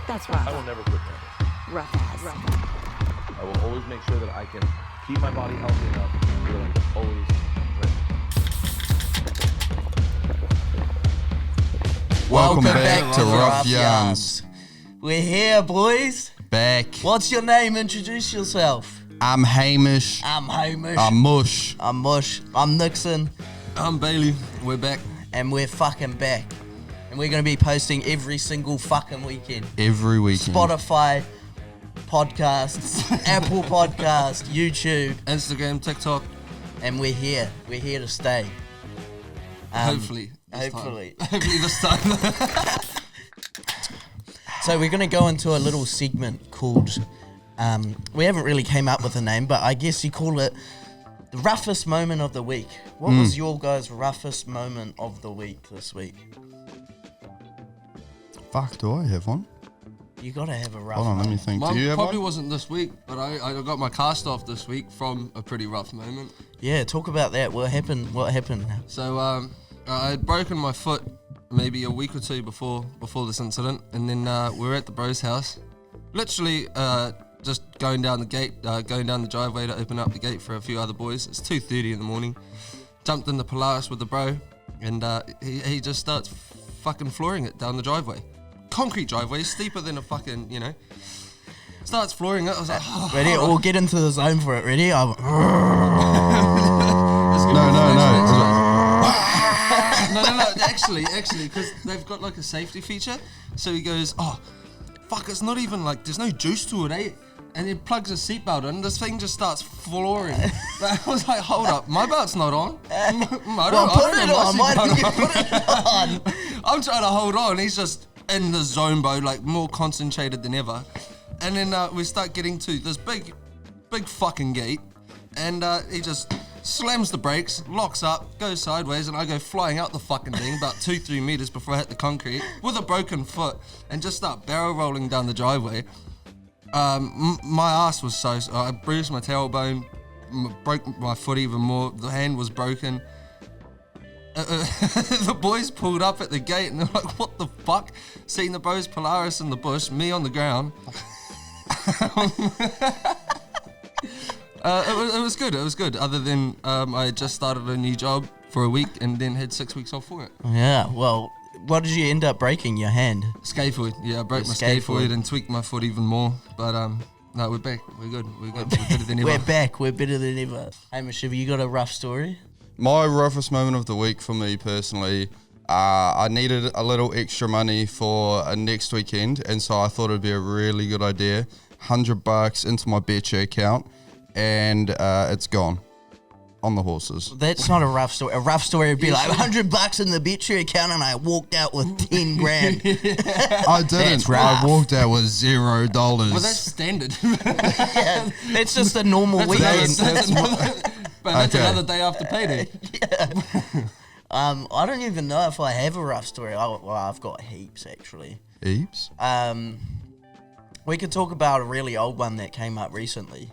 That's rough. I will never quit camping. Rough ass. I will always make sure that I can keep my body healthy enough so that I can always drink. Welcome back to Ruff Yarns. We're here, boys. Back. What's your name? Introduce yourself. I'm Hamish. I'm Hamish. I'm Mush. I'm Mush. I'm Nixon. I'm Bailey. We're back. And we're fucking back. And we're going to be posting every single fucking weekend. Every weekend. Spotify, podcasts, Apple Podcast, YouTube. Instagram, TikTok. And we're here. We're here to stay. Hopefully. Hopefully this time. So we're going to go into a little segment called, we haven't really came up with a name, but I guess you call it the roughest moment of the week. What was your guys' roughest moment of the week this week? Fuck, do I have one? You got to have a rough Hold on, let me moment. think. Mine Do you have probably one? wasn't this week, but I got my cast off this week from a pretty rough moment. Yeah, talk about that. What happened? So I had broken my foot maybe a week or two before this incident, and then we were at the bro's house, literally just going down the gate, going down the driveway to open up the gate for a few other boys. It's 2:30 in the morning. Jumped in the Polaris with the bro, and he just starts fucking flooring it down the driveway. Concrete driveway, steeper than a fucking, starts flooring it. I was like, oh, Ready? We'll get into the zone for it. Ready? No. No, actually, because they've got like a safety feature. So he goes, oh, fuck, it's not even like, there's no juice to it, eh? And he plugs his seatbelt in, this thing just starts flooring. I was like, hold up, my belt's not on. Put it on. Why did you put it on? I'm trying to hold on, he's just in the zone, bro, like more concentrated than ever. And then we start getting to this big fucking gate, and he just slams the brakes, locks up, goes sideways, and I go flying out the fucking thing about 2-3 meters before I hit the concrete with a broken foot and just start barrel rolling down the driveway. My ass was so I bruised my tailbone, broke my foot even more, the hand was broken. The boys pulled up at the gate and they're like, what the fuck? Seeing the bro's Polaris in the bush, me on the ground. It was good. Other than I had just started a new job for a week and then had 6 weeks off for it. Yeah, well, what did you end up breaking? Your hand? Scaphoid. Yeah, I broke my scaphoid and tweaked my foot even more. But no, we're back. We're good. We're better than ever. We're back. We're better than ever. Hey, Michiva, you got a rough story? My roughest moment of the week for me personally, I needed a little extra money for a next weekend, and so I thought it'd be a really good idea. $100 into my Betcha account, and it's gone on the horses. That's not a rough story. A rough story would be like $100 in the Betcha account, and I walked out with 10 grand. I didn't. That's rough. I walked out with $0. Well, that's standard. Yeah, it's just a normal weekend. But that's another day after payday. Yeah. I don't even know if I have a rough story. I've got heaps, actually. Heaps? We could talk about a really old one that came up recently.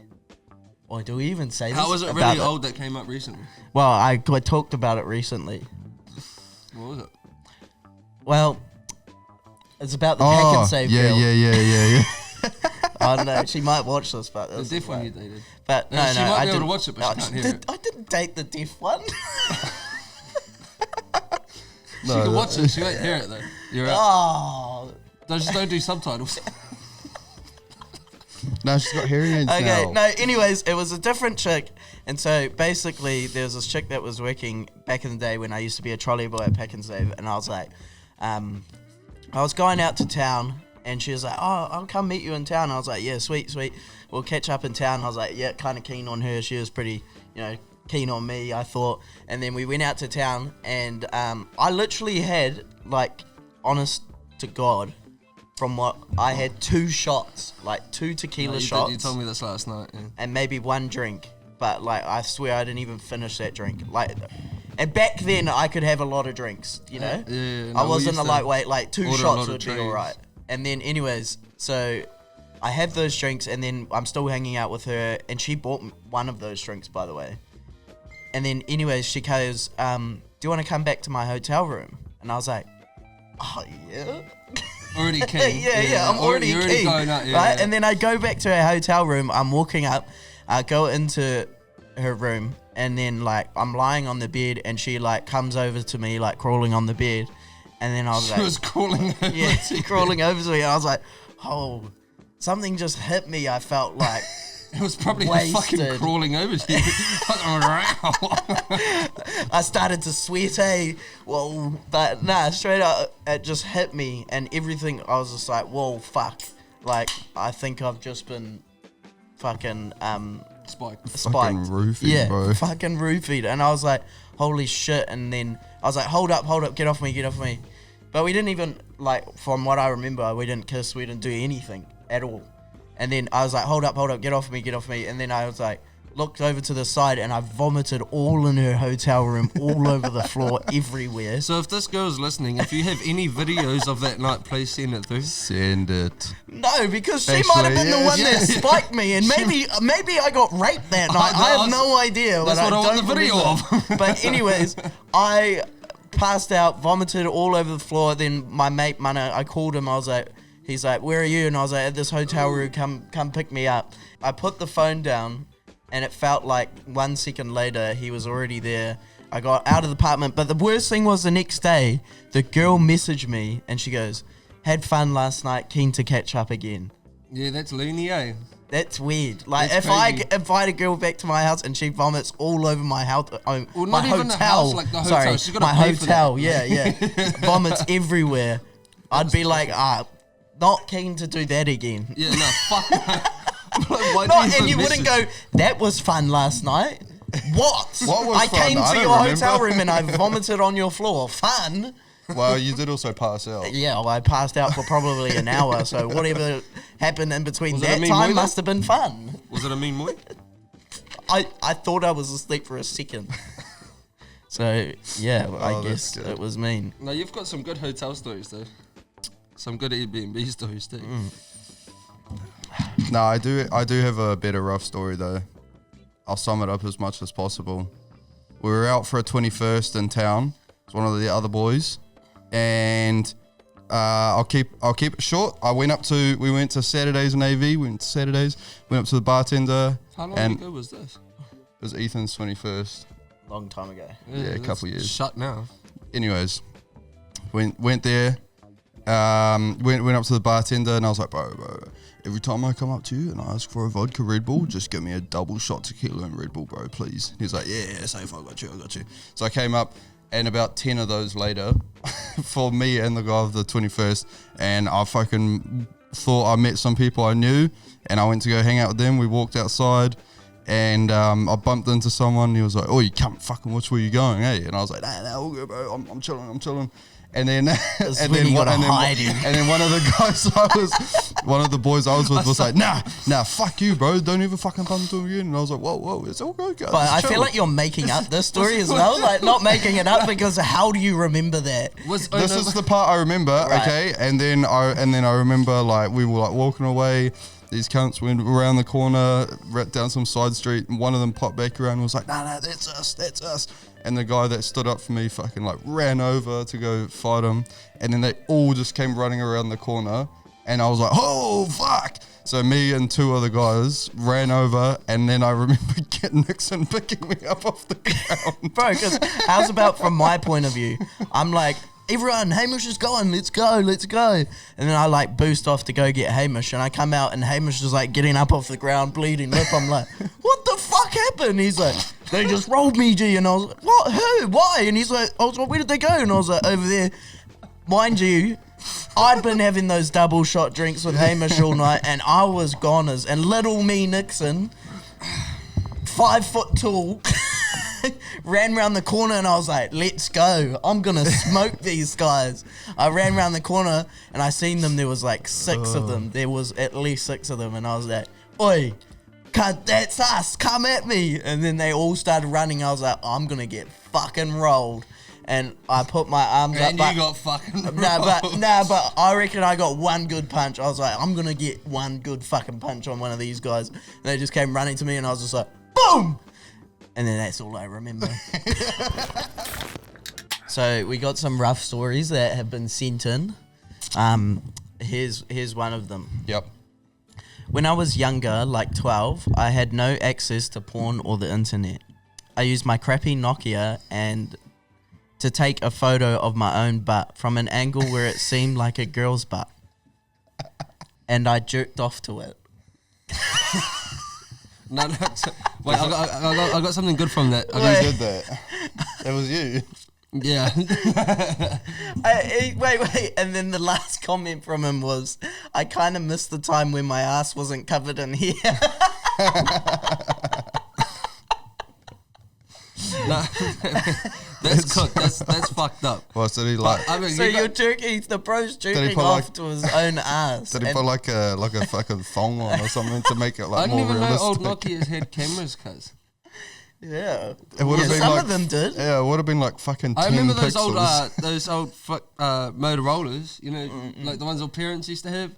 Or do we even say this? How was it really old that came up recently? Well, I talked about it recently. What was it? Well, it's about the pack and save girl. Yeah. Oh no, she might watch this, but The deaf one you dated. But no, She might be able to watch it, but she can't hear it. I didn't date the deaf one. She can watch it, she won't hear it though. You're out. Oh. Just don't do subtitles. No, she's got hearing aids now. Okay, no, anyways, it was a different chick. And so basically there was this chick that was working back in the day when I used to be a trolley boy at Pack and Save, and I was like, I was going out to town, and she was like, oh, I'll come meet you in town. I was like, yeah, sweet. We'll catch up in town. I was like, yeah, kind of keen on her. She was pretty, keen on me, I thought. And then we went out to town, and I literally had, like, honest to God, from what I had 2 shots, like 2 tequila shots. You told me this last night. Yeah. And maybe 1 drink. But, like, I swear I didn't even finish that drink. Like, and back then I could have a lot of drinks, Yeah, I wasn't a lightweight, like 2 shots would be alright. And then anyways, so I have those drinks, and then I'm still hanging out with her, and she bought one of those drinks, by the way. And then anyways, she goes, do you want to come back to my hotel room? And I was like, oh yeah? Already keen. yeah, I'm already you're keen. Going out, yeah, right? yeah. And then I go back to her hotel room. I'm walking up. I go into her room, and then like I'm lying on the bed, and she like comes over to me, like crawling on the bed, and then I was like, She was crawling over yeah, to you. crawling over to me. And I was like, oh, something just hit me. I felt like It was probably her wasted. fucking crawling over to you. I started to sweat, whoa, but nah, straight up, it just hit me, and everything, I was just like, whoa, fuck, like, I think I've just been fucking, Spike. spiked. roofied, yeah, bro. fucking roofied, and I was like, holy shit, and then I was like, hold up, get off me, but we didn't even, like, from what I remember, we didn't kiss, we didn't do anything at all. And then I was like, hold up, get off me. And then I was like, looked over to the side and I vomited all in her hotel room, all over the floor, everywhere. So if this girl's listening, if you have any videos of that night, please send it through. Send it. No, because she Actually, might have been the yes, one that yes. spiked me, and maybe I got raped that night. I have no idea. That's but what I want don't the video remember. of. But anyways, I passed out, vomited all over the floor. Then my mate Mana, I called him. I was like, he's like, where are you? And I was like, at this hotel room. Come pick me up. I put the phone down, and it felt like 1 second later he was already there. I got out of the apartment, but the worst thing was the next day, the girl messaged me and she goes, had fun last night, keen to catch up again. Yeah, that's loony, eh? That's weird. Like, That's if I crazy. invite a girl back to my house and she vomits all over my house, my not hotel. even the house, like the hotel. Sorry, She's gotta my pay for that. hotel. Yeah. Vomits everywhere. I'd be like, not keen to do that again. Yeah, no, fuck. Like, why No, do and you even wouldn't message? go, that was fun last night. What? What was I fun? came I to don't your remember. hotel room and I vomited on your floor. Fun? Well, you did also pass out. Yeah, well, I passed out for probably an hour, so whatever happened in between Was it a that mean time weather? must have been fun. Was it a mean boy? I thought I was asleep for a second. So, yeah, I Oh, guess that's good. it was mean. No, you've got some good hotel stories, though. Some good Airbnb stories, too. No, I do have a better rough story though. I'll sum it up as much as possible. We were out for a 21st in town. It's one of the other boys, and I'll keep it short. We went to Saturdays in AV. We went to Saturdays. Went up to the bartender. How long and ago was this? It was Ethan's 21st. Long time ago. Yeah, a that's couple years. Shut now. Anyways, went there. Went up to the bartender and I was like, bro, every time I come up to you and I ask for a vodka Red Bull, just give me a double shot tequila and Red Bull, bro, please. He's like, yeah, safe, I got you. So I came up, and about 10 of those later, for me and the guy of the 21st, and I fucking thought I met some people I knew, and I went to go hang out with them. We walked outside, and I bumped into someone, and he was like, oh, you can't fucking watch where you going, eh? And I was like, nah, all good, bro, I'm chilling. And then, and when then, you one, gotta and, then hide him. and then one of the boys I was with was like, nah, fuck you, bro. Don't even fucking bump into him again. And I was like, whoa, it's all good, guys. But I chill. feel like you're making up this story as well. Like, not making it up, because how do you remember that? This is the part I remember, Right. okay? And then I remember, like, we were like walking away. These cunts went around the corner, right down some side street, and one of them popped back around and was like, nah, that's us. And the guy that stood up for me fucking like ran over to go fight him. And then they all just came running around the corner. And I was like, oh, fuck. So me and two other guys ran over. And then I remember Nixon picking me up off the ground. Bro, because how's about from my point of view? I'm like, everyone, Hamish is going, let's go. And then I like boost off to go get Hamish, and I come out and Hamish is like getting up off the ground, bleeding lip. I'm like, what the fuck happened? He's like, they just rolled me, G. And I was like, what? Who? Why? And he's like, I was like, where did they go? And I was like, over there. Mind you, I'd been having those double shot drinks with Hamish all night, and I was goners. And little me Nixon, 5 foot tall, ran around the corner, and I was like, let's go. I'm going to smoke these guys. I ran around the corner, and I seen them. There was like 6 of them. There was at least 6 of them. And I was like, oi, cunt, that's us. Come at me. And then they all started running. I was like, I'm going to get fucking rolled. And I put my arms up. And you got fucking But I reckon I got one good punch. I was like, I'm going to get one good fucking punch on one of these guys. And they just came running to me, and I was just like, boom! And then that's all I remember. So we got some rough stories that have been sent in. Here's one of them. Yep. When I was younger, like 12, I had no access to porn or the internet. I used my crappy Nokia and to take a photo of my own butt from an angle where it seemed like a girl's butt. And I jerked off to it. No. Wait, I got something good from that. Who did that? That was you. Yeah. Wait. And then the last comment from him was, I kind of missed the time when my ass wasn't covered in hair. No, that's cooked. That's fucked up. Well, so he like. I mean, So the bro's jerking put, off like- to his own ass. Did he And- put like a fucking thong on or something to make it I like didn't more even know realistic? old Nokia's had cameras, cuz. Yeah. It would have been Some like, of them did. Yeah, it would have been like fucking 10 I remember pixels. those old Motorola's, you know, like the ones our parents used to have.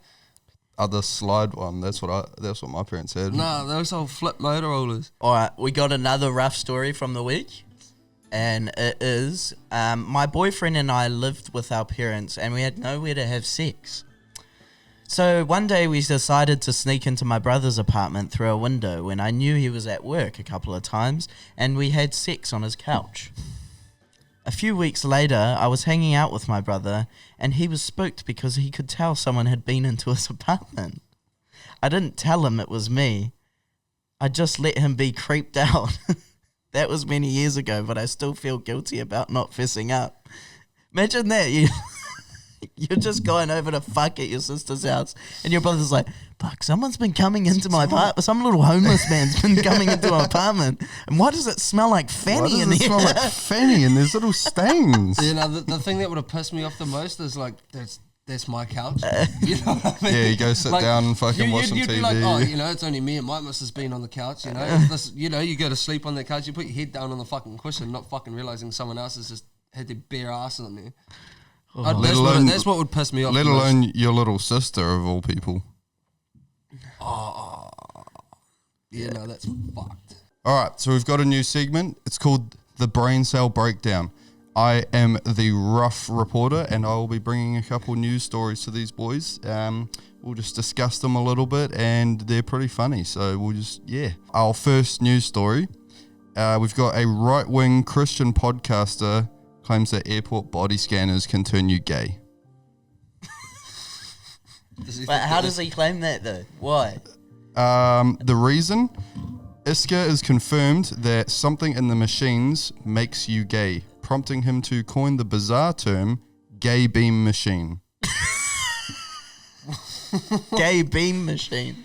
Other slide one. That's what my parents had. Nah, those old flip Motorola's. All right, we got another rough story from the week. And it is, my boyfriend and I lived with our parents and we had nowhere to have sex. So one day we decided to sneak into my brother's apartment through a window when I knew he was at work a couple of times, and we had sex on his couch. A few weeks later, I was hanging out with my brother and he was spooked because he could tell someone had been into his apartment. I didn't tell him it was me. I just let him be creeped out. That was many years ago, but I still feel guilty about not fessing up. Imagine that. You're just going over to fuck at your sister's house, and your brother's like, fuck, someone's been coming into my apartment. Some little homeless man's been coming into my apartment. And why does it smell like Why fanny does in it here? smell like fanny and there's little stains? You know, the thing that would have pissed me off the most is like, that's my couch. You know what I mean? Yeah, you go sit down and fucking watch some you'd TV. be like, oh, you know, it's only me and my missus been on the couch, you know. You know, you go to sleep on the couch, you put your head down on the fucking cushion, not fucking realising someone else has just had their bare ass on there. That's what would piss me off. Let the most. alone your little sister of all people. Yeah, no, that's fucked. All right, so we've got a new segment. It's called the Brain Cell Breakdown. I am the Ruff reporter, and I will be bringing a couple news stories to these boys. We'll just discuss them a little bit, and they're pretty funny. So we'll just, yeah. Our first news story, we've got a right-wing Christian podcaster claims that airport body scanners can turn you gay. But how does he claim that, though? Why? The reason? Iska is confirmed that something in the machines makes you gay, prompting him to coin the bizarre term gay beam machine. Gay beam machine.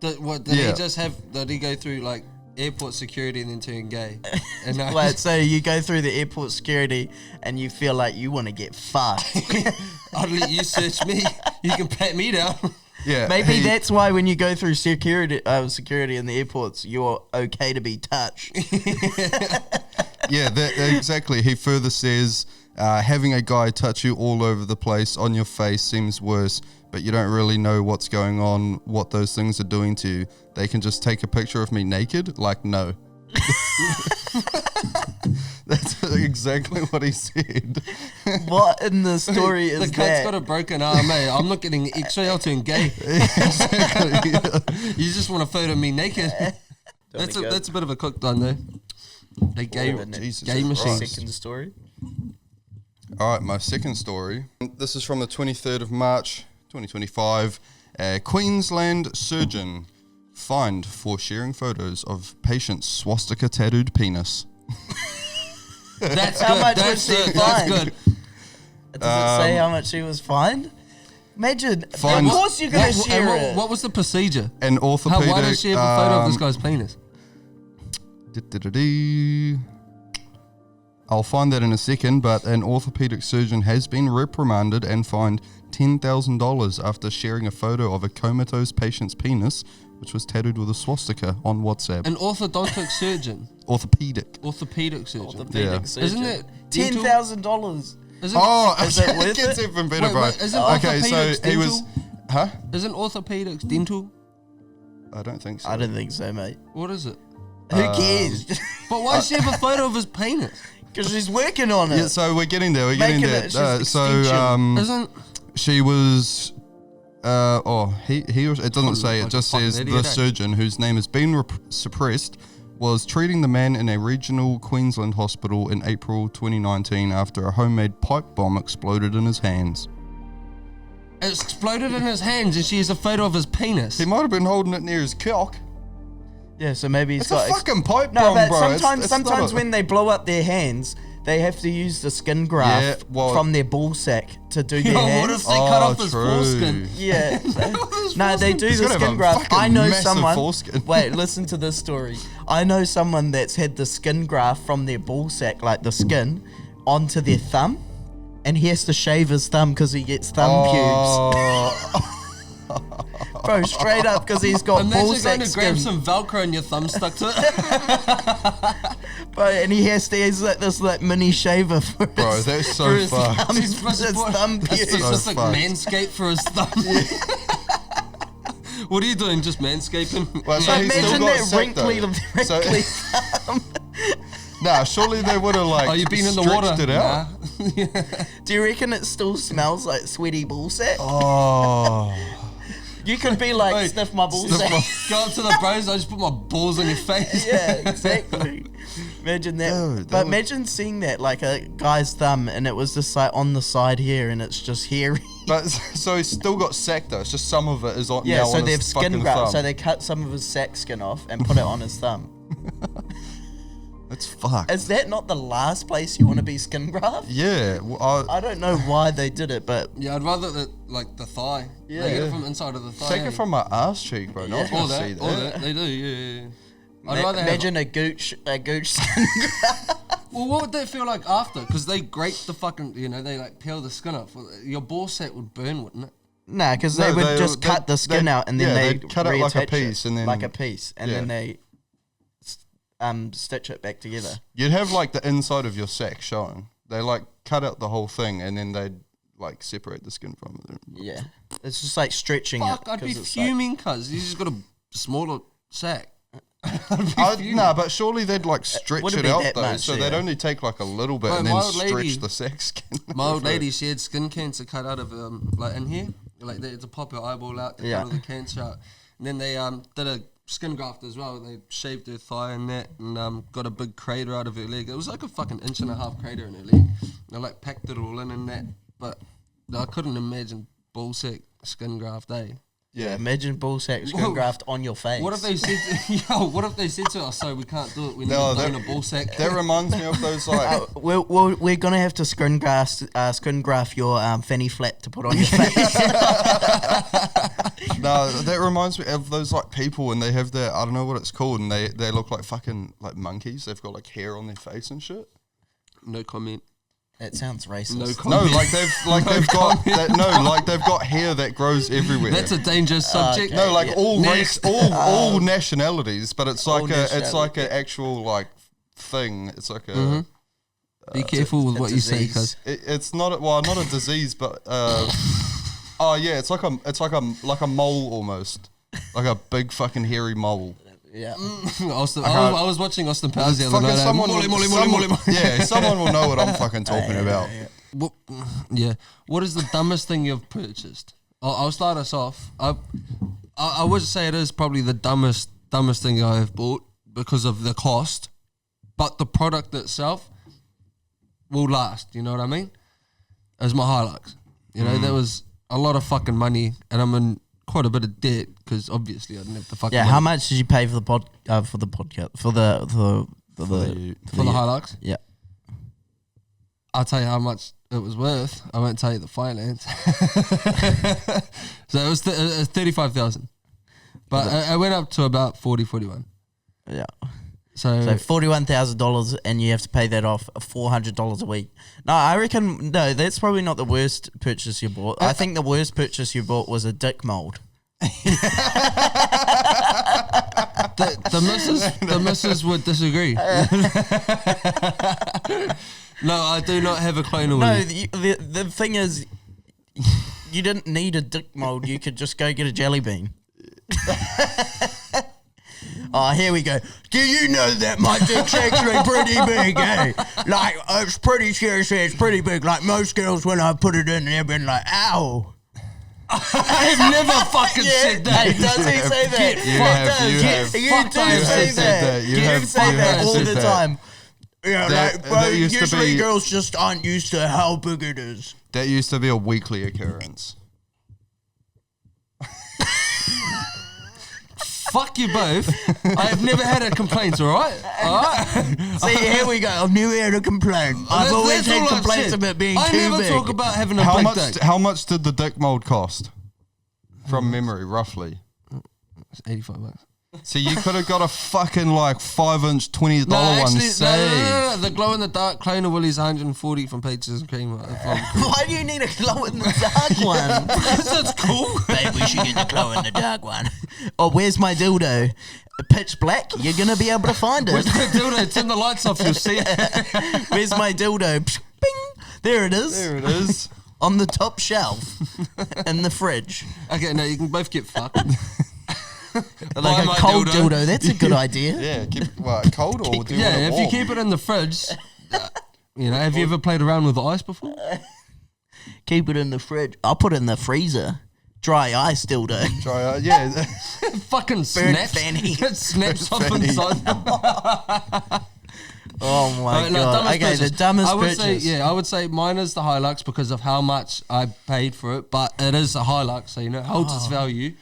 Did Yeah. he just have? Did he go through like airport security and then turn gay? And Wait, so you go through the airport security and you feel like you want to get fucked. I'll let you search me. You can pat me down. Yeah, Maybe that's why when you go through security in the airports, you're okay to be touched. Yeah, exactly. He further says, having a guy touch you all over the place on your face seems worse, but you don't really know what's going on, what those things are doing to you. They can just take a picture of me naked? Like, no. That's exactly what he said. What in the story is The cunt's that? got a broken arm, mate. I'm not getting X-ray. I'll turn gay. Exactly. You just want a photo of me naked. That's a bit of a cooked one though. A gay, Jesus gay Christ. machine. Second story. All right, my second story. This is from the 23rd of March, 2025. Queensland surgeon fined for sharing photos of patient's swastika tattooed penis. That's How good. much That's was she good. That's fined? good. Does it say how much she was fined? Imagine. Fined- Of course you're going to share it. What was the procedure? An orthopedic. Why did she have a photo of this guy's penis? I'll find that in a second, but an orthopedic surgeon has been reprimanded and fined $10,000 after sharing a photo of a comatose patient's penis, which was tattooed with a swastika on WhatsApp. An orthodontic surgeon. Orthopedic. Orthopedic surgeon. Orthopedic Yeah. surgeon. Isn't it dental? $10,000. Isn't Oh, Is it worth gets it? even better, Wait, bro. wait, isn't Okay, so orthopedics he was. dental? Huh? Isn't orthopedics dental? I don't think so. I don't think so, mate. What is it? Who cares? But why does she have a photo of his penis? Because she's working on it. Yeah, so we're getting there. We're getting Making there. it, it's just So extension. Isn't she was. He or it doesn't say. It Like just a fucking says idiot, the eh? surgeon, whose name has been suppressed, was treating the man in a regional Queensland hospital in April 2019 after a homemade pipe bomb exploded in his hands. It exploded in his hands, and she has a photo of his penis. He might have been holding it near his cock. Yeah, so maybe he's It's got a fucking pipe No, bomb, but bro. sometimes It's not a- when they blow up their hands, they have to use the skin graft from their ball sack to do their Yo, hands. what if they cut off his foreskin? Yeah. No, they do He's the gotta have skin a graft. fucking I know massive someone. foreskin. Wait, listen to this story. I know someone that's had the skin graft from their ball sack, like the skin, onto their thumb, and he has to shave his thumb because he gets thumb pubes. Bro, straight up because he's got ball Imagine sack going to grab skin. some Velcro and your thumb stuck to it. Bro, and he has to use like this like mini shaver for Bro, his, that's so for his fucked. thumb, He's his thumb a pubes. specific fucked. manscape for his thumb. What are you doing? Just manscaping? Well, so he's still Imagine got that sack, though. wrinkly So- thumb. Nah, surely they would have like Are you been in the stretched water? it out. Nah. Do you reckon it still smells like sweaty ball sack? Oh, You could be like, Wait, sniff my ball sniff sack. my- Go up to the bros, I just put my balls on your face. Yeah, exactly. Imagine that. Dude, that but would- imagine seeing that, like a guy's thumb, and it was just like on the side here, and it's just hairy. but so he's still got sack though. It's just some of it is on. Yeah, now so on they've his skin fucking graft. thumb. So they cut some of his sack skin off and put it on his thumb. That's fucked. Is that not the last place you want to be skin graft? Yeah, well, I don't know why they did it, but Yeah, I'd rather like the thigh. Yeah. They get Yeah. it from inside of the thigh. take eh? it from my ass cheek, bro. No one's all gonna that, see that. all that. They do, yeah. I'd rather imagine a gooch skin graft. Well, what would that feel like after? Because they grate the fucking, they like peel the skin off. Your ball sack would burn, wouldn't it? Nah, because No, they would they- just cut they- the skin they- out and then yeah, they they'd cut it like a reattach piece and then- like a piece, and then yeah. they stitch it back together. You'd have like the inside of your sack showing. They like cut out the whole thing and then they'd like separate the skin from it. Yeah, it's just like stretching Fuck, it. I'd be 'cause it's like- fuming, cuz. You just got a smaller sack. Nah, but surely they'd like stretch wouldn't it be out that though. much, So yeah. they'd only take like a little bit Bro, and my then old stretch Oh, lady- the sack skin. My old lady, she had skin cancer cut out of like in here. Like they had to pop her eyeball out to Yeah. cut all the cancer out. And then they did a skin graft as well. They shaved her thigh and that, and got a big crater out of her leg. It was like a fucking 1.5 inch crater in her leg. They like packed it all in and that. But I couldn't imagine ball sack skin graft, eh? Yeah, imagine ball sack skin Whoa. graft on your face. What if they said, what if they said to us, "So we can't do it. We need No, to that- donate a ball sack." That reminds me of those like we're gonna have to skin graft your fanny flap to put on your face. no, that reminds me of those like people and they have their I don't know what it's called and they look like fucking like monkeys. They've got like hair on their face and shit. No comment. That sounds racist. No No, comment. like they've got that, no, like they've got hair that grows everywhere. That's a dangerous subject. okay. no, like yeah. all race, Next. all nationalities, but it's like All it's like an actual like thing. It's like a Be careful with a what you say, disease. cuz. it's not not a disease, but oh yeah, it's like a mole almost, like a big fucking hairy mole. Yeah. I was watching Austin Powers the other Fucking night. someone, yeah, someone will know what I'm fucking talking about. What, yeah. What is the dumbest thing you've purchased? I'll start us off. I would say it is probably the dumbest thing I have bought because of the cost, but the product itself will last. You know what I mean? As my Hilux. You know, there was a lot of fucking money, and I'm in quite a bit of debt because obviously I didn't have the fucking Yeah. money How much did you pay for the podcast for the Hilux. Yeah. I'll tell you how much it was worth. I won't tell you the finance. So it was 35,000, but I went up to about 41. Yeah. So, So $41,000, and you have to pay that off $400 a week. No, I reckon that's probably not the worst purchase you bought. I think the worst purchase you bought was a dick mold. the missus would disagree. No, I do not have a clonal. No, the thing is, you didn't need a dick mold. You could just go get a jelly bean. Oh, here we go. Do you know that my dick's actually pretty big, eh? Like, it's pretty seriously, it's pretty big. Like, most girls, when I put it in, they've been like, ow. I've never fucking said that. Hey, does he say that? You do say that. You say that all the time. Yeah, like, bro, usually girls just aren't used to how big it is. That used to be a weekly occurrence. Fuck you both. I have never had a complaint, alright? See, here we go. I've never had a complaint. I've always had complaints about being too big. I never talk about having a big dick. How much did the dick mold cost? From memory, roughly. It's $85. So you could have got a fucking like 5-inch $20 one saved. No. The glow in the dark Clone Willie's 140 from Peaches and Cream. Why do you need a glow in the dark one? Because it's cool. Babe, we should get the glow in the dark one. Oh, where's my dildo? Pitch black? You're gonna be able to find it. Where's the dildo? Turn the lights off, you'll see it. Where's my dildo? Bing! There it is. There it is. On the top shelf. In the fridge. Okay, no, you can both get fucked. Like a cold dildo. That's a good idea. Yeah, keep it cold or do it if warm. you keep it in the fridge, have you ever played around with ice before? Keep it in the fridge. I'll put it in the freezer. Dry ice dildo. Try yeah. Fucking snaps. fanny. It snaps up fanny. inside. Oh my god. Okay, the dumbest purchase. I would say mine is the Hilux because of how much I paid for it, but it is a Hilux, so it holds its value.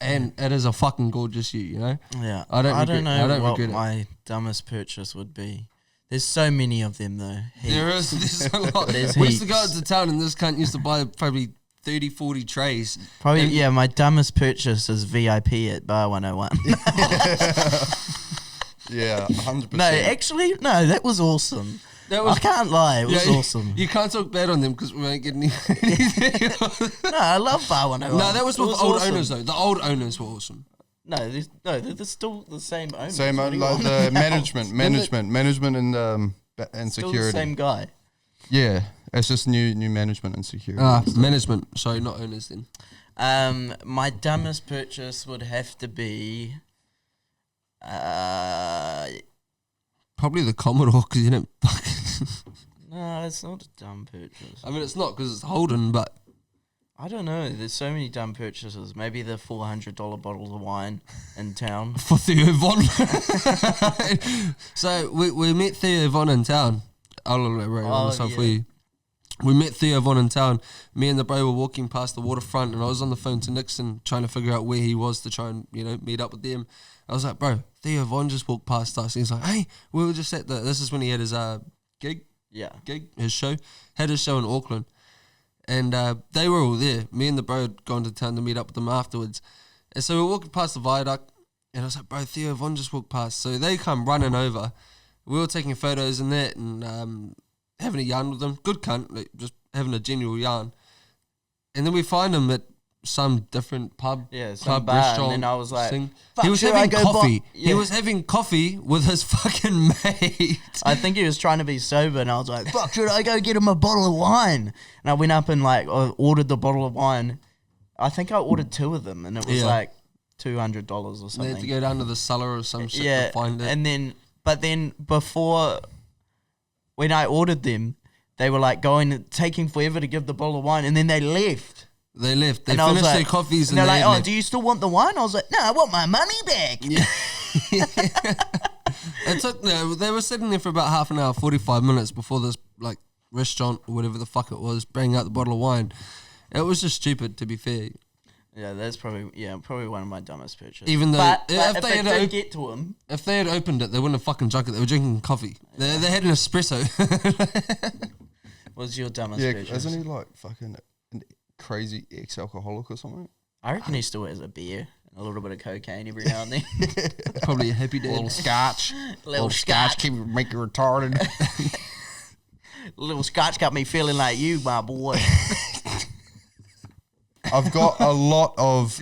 And it is a fucking gorgeous ute, Yeah. I don't know what regret it. my dumbest purchase would be. There's so many of them though. There's a lot. There's We used to heaps. go out to town and this cunt used to buy probably 30, 40 trays. Probably, And- my dumbest purchase is VIP at Bar 101. Yeah, 100%. No, actually, no, that was awesome. That was- I can't lie, it was awesome. You can't talk bad on them because we won't get any. No, I love Bar 101. No, that was It with old awesome. owners though. The old owners were awesome. No, they're still the same owners. Same What do you like want the now? management and Still security. the same guy. Yeah, it's just new management and security. Management. Sorry, not owners then. My dumbest purchase would have to be Probably the Commodore because you didn't fucking. no, it's not a dumb purchase. I mean, it's not because it's Holden, but I don't know. There's so many dumb purchases. Maybe the $400 bottles of wine in town. for Theo Von. So we met Theo Von in town. I'll elaborate on this one for you. We met Theo Von in town. Me and the bro were walking past the waterfront, and I was on the phone to Nixon trying to figure out where he was to try and meet up with them. I was like, bro, Theo Von just walked past us. He's like, hey, we were just at this is when he had his gig, his show. Had his show in Auckland. And they were all there. Me and the bro had gone to town to meet up with them afterwards. And so we were walking past the viaduct, and I was like, bro, Theo Von just walked past. So they come running over. We were taking photos and that, and having a yarn with them. Good cunt, like, just having a general yarn. And then we find him at some different pub, Yeah, some club, bar, restaurant. and then I was like, thing. "Fuck, He was should I having go coffee. buy-" He Yeah. was having coffee with his fucking mate. I think he was trying to be sober, and I was like, fuck, should I go get him a bottle of wine? And I went up and ordered the bottle of wine. I think I ordered 2 of them, and it was Yeah. like $200 or They had to something. go down to the cellar or some shit Yeah, to find it. and then before, when I ordered them, they were like taking forever to give the bottle of wine, and then they left. They left. They And I was finished like, their coffees and they're they like, oh, left. do you still want the wine? I was like, no, I want my money back. It took. They were sitting there for about half an hour, 45 minutes before this restaurant or whatever the fuck it was bringing out the bottle of wine. It was just stupid, to be fair. Yeah, that's probably one of my dumbest purchases. Even though but if if they it had did get to him, If they had opened it, they wouldn't have fucking drunk it. They were drinking coffee. They had an espresso. what's your dumbest Yeah, purchase? isn't he like fucking an crazy ex-alcoholic or something? I reckon he still has a beer and a little bit of cocaine every now and then. Probably a happy dad. Scotch. little scotch. keep make you retarded. Little scotch got me feeling like you, my boy. I've got a lot of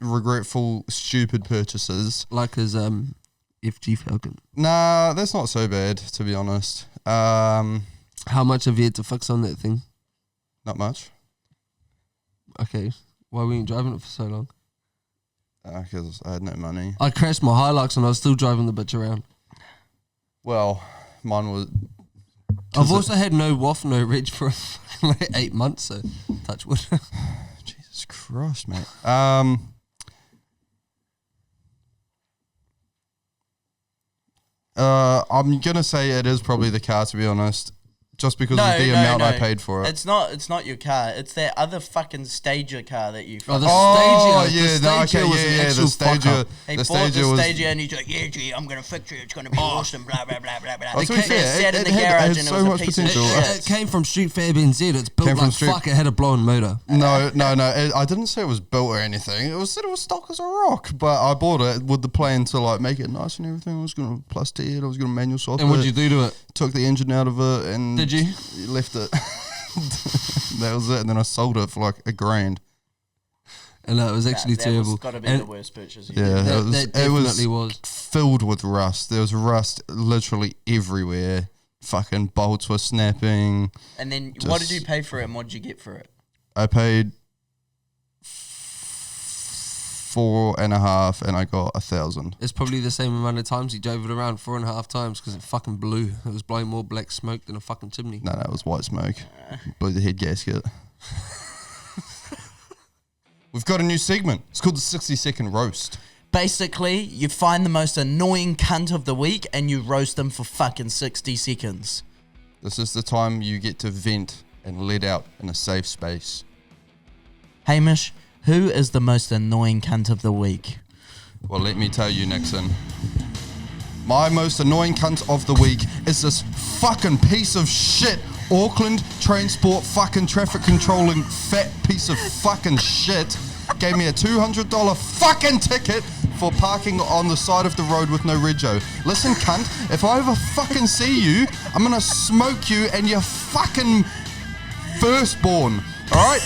regretful, stupid purchases. Like his FG Falcon. Nah, that's not so bad, to be honest. How much have you had to fix on that thing? Not much. Okay. Why were you driving it for so long? Because I had no money. I crashed my Hilux and I was still driving the bitch around. Well, mine was... I've also had no WAF, no reg for like 8 months, so touch wood. Jesus Christ, mate. I'm going to say it is probably the car, to be honest. Just because of the amount I paid for it. It's not your car. It's that other fucking Stager car that you. Oh, the yeah, Stager was an actual the Stager. He The bought the Stager was... Stager and he's like, yeah, gee, I'm gonna fix it. It's gonna be awesome. Blah blah blah blah blah. Oh, to be fair, sat in it the had garage and so it was much a piece potential. of shit. It came from Street Fab NZ. It's built Came from like Street- fuck. It had a blown motor. No. I didn't say it was built or anything. It was stock as a rock. But I bought it with the plan to like make it nice and everything. I was gonna plus it. I was gonna manual soft And what'd it. you do to it? Took the engine out of it and Did you? left it. That was it. And then I sold it for like $1,000. And it was actually That terrible. was gotta be And the worst purchase. Yeah, that it was definitely was. filled with rust. There was rust literally everywhere. Fucking bolts were snapping. And then what did Just- you pay for it and what did you get for it? I paid 4.5 and I got 1,000. It's probably the same amount of times he drove it around 4.5 times because it fucking blew. It was blowing more black smoke than a fucking chimney. No, it was white smoke. Blew the head gasket. We've got a new segment. It's called the 60-second roast. Basically, you find the most annoying cunt of the week and you roast them for fucking 60 seconds. This is the time you get to vent and let out in a safe space. Hamish, who is the most annoying cunt of the week? Well, let me tell you, Nixon. My most annoying cunt of the week is this fucking piece of shit Auckland Transport fucking traffic controlling fat piece of fucking shit. Gave me a $200 fucking ticket for parking on the side of the road with no rego. Listen, cunt, if I ever fucking see you, I'm gonna smoke you and your fucking firstborn, alright?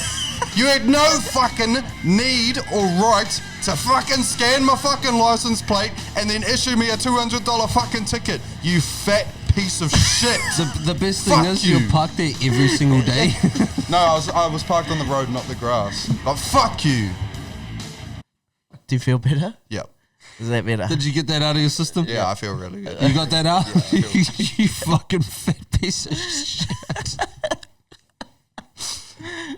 You had no fucking need or right to fucking scan my fucking license plate and then issue me a $200 fucking ticket, you fat piece of shit. The best thing Fuck is you. you're parked there every single day. No, I was parked on the road, not the grass. But fuck you. Do you feel better? Yep. Is that better? Did you get that out of your system? Yeah, I feel really good. You got that out? Yeah, I You fucking fat piece of shit.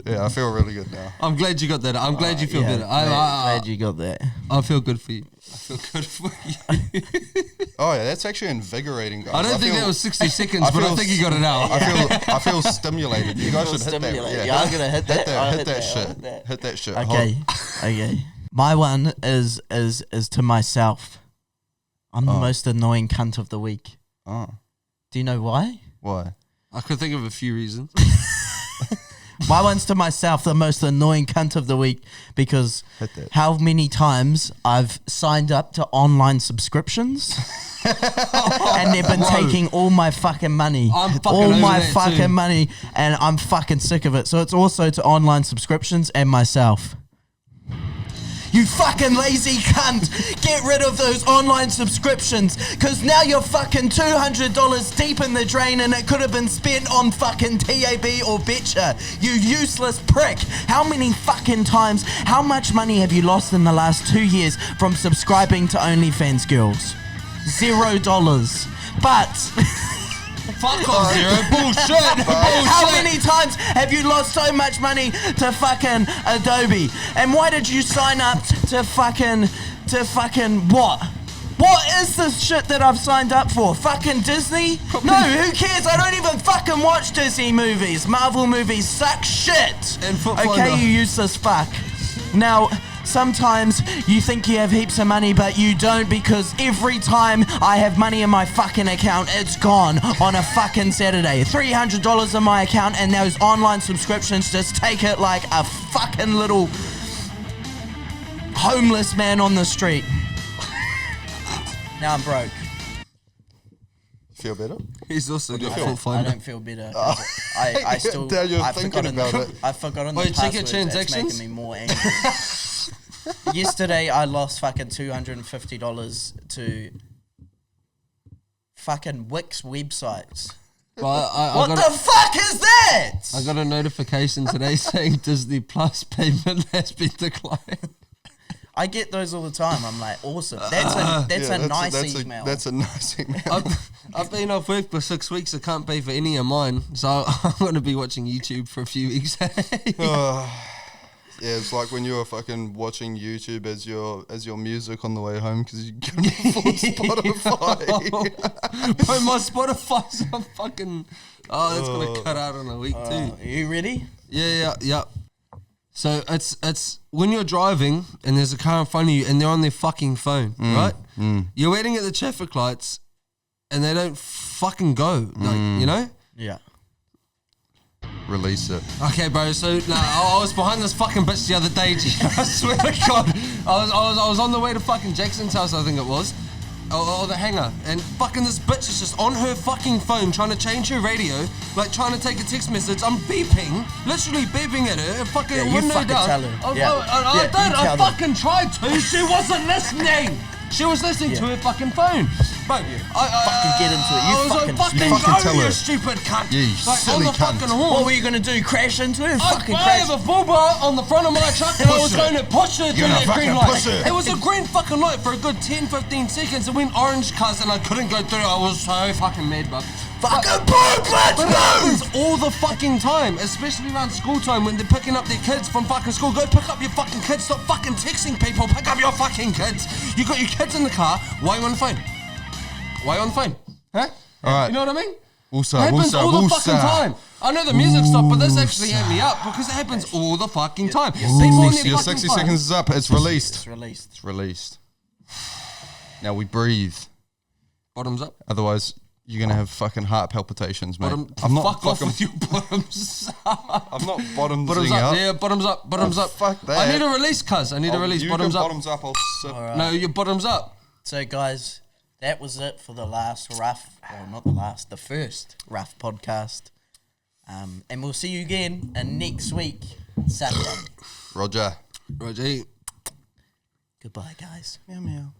Yeah, I feel really good now. I'm glad you got that. I'm glad you feel better. Glad you got that. I feel good for you. I feel good for you. Oh yeah, that's actually invigorating, guys. I don't think feel- that was 60 seconds, I but I feel think you got it out. I feel stimulated. You guys should hit that. Stimulated. Yeah, I'm gonna hit that. I'll Hit that I'll shit. hit that. Hit that shit. Okay. Okay. My one is to myself. I'm the most annoying cunt of the week. Oh, Do you know why? why? I could think of a few reasons. My one's to myself, the most annoying cunt of the week, because Hit that. how many times I've signed up to online subscriptions and they've been taking all my fucking money. I'm fucking all over my that fucking too. money, and I'm fucking sick of it. So it's also to online subscriptions and myself. You fucking lazy cunt! Get rid of those online subscriptions, cause now you're fucking $200 deep in the drain and it could have been spent on fucking TAB or Betcha. You useless prick! How many fucking times, how much money have you lost in the last 2 years from subscribing to OnlyFans girls? $0. But... Fuck off, Zero. Bullshit. How many times have you lost so much money to fucking Adobe? And why did you sign up to fucking what? What is this shit that I've signed up for? Fucking Disney? No, who cares? I don't even fucking watch Disney movies. Marvel movies suck shit. And Foot Okay, Finder. you useless fuck. Now, sometimes you think you have heaps of money, but you don't, because every time I have money in my fucking account, it's gone on a fucking Saturday. $300 in my account, and those online subscriptions just take it like a fucking little homeless man on the street. Now I'm broke. Feel better? He's also got feel? Foot I Finder. don't feel better. I still. Now you're I've thinking forgotten about the, it. I've forgotten Wait, the check your passwords. It's transactions? making me more angry. Yesterday, I lost fucking $250 to fucking Wix websites. But I What got the fuck is that? I got a notification today saying Disney Plus payment has been declined. I get those all the time. I'm like, awesome. That's a nice email. That's a nice email. I've been off work for 6 weeks. I can't pay for any of mine, so I'm going to be watching YouTube for a few weeks. Yeah, it's like when you were fucking watching YouTube as your music on the way home because you couldn't afford Spotify. Bro, my Spotify's a fucking... Oh, that's going to cut out in a week too. Are you ready? Yeah. So it's when you're driving and there's a car in front of you and they're on their fucking phone, right? You're waiting at the traffic lights and they don't fucking go, like, you know? Yeah. Release it. Okay, bro. So I was behind this fucking bitch the other day. G. I swear to God, I was on the way to fucking Jackson's house, I think it was, or the hangar, and fucking this bitch is just on her fucking phone trying to change her radio, like trying to take a text message. I'm beeping, literally beeping at her, fucking window fucking down. tell her. I fucking tried to. She wasn't listening. She was listening to her fucking phone. Bro, fucking get into it. I was like, fucking tell go, her. you stupid cunt. Yeah, you like, silly on the cunt. fucking horn. What were you going to do? Crash into her? Fucking I crash. have a bull bar on the front of my truck and I was going to push her through that green light. push her. It was a green fucking light for a good 10-15 seconds. It went orange, cuz, and I couldn't go through. I was so fucking mad, bro. Fucking poop, let's But it go! happens all the fucking time, especially around school time when they're picking up their kids from fucking school. Go pick up your fucking kids. Stop fucking texting people. Pick up your fucking kids. You got your kids in the car. Why are you on the phone? Why are you on the phone? Huh? All right. You know what I mean? It happens all the fucking time. I know the music stopped, but this actually had me up because it happens all the fucking time. People on their Your fucking 60 phone- seconds is up. It's released. It's released. It's released. Now we breathe. Bottoms up. Otherwise, you're gonna have fucking heart palpitations, mate. I'm not fuck off with your bottoms up. I'm not bottoming Bottoms up. out. Yeah, bottoms up. Bottoms Oh, up. fuck that. I need a release, cuz. I need a release. You Bottoms can up. bottoms up. I'll sit. All right. No, your bottoms up. So, guys, that was it for the last Ruff, well, not the last, the first Ruff podcast. And we'll see you again next week, Saturday. Roger. Roger. Goodbye, guys. Meow meow.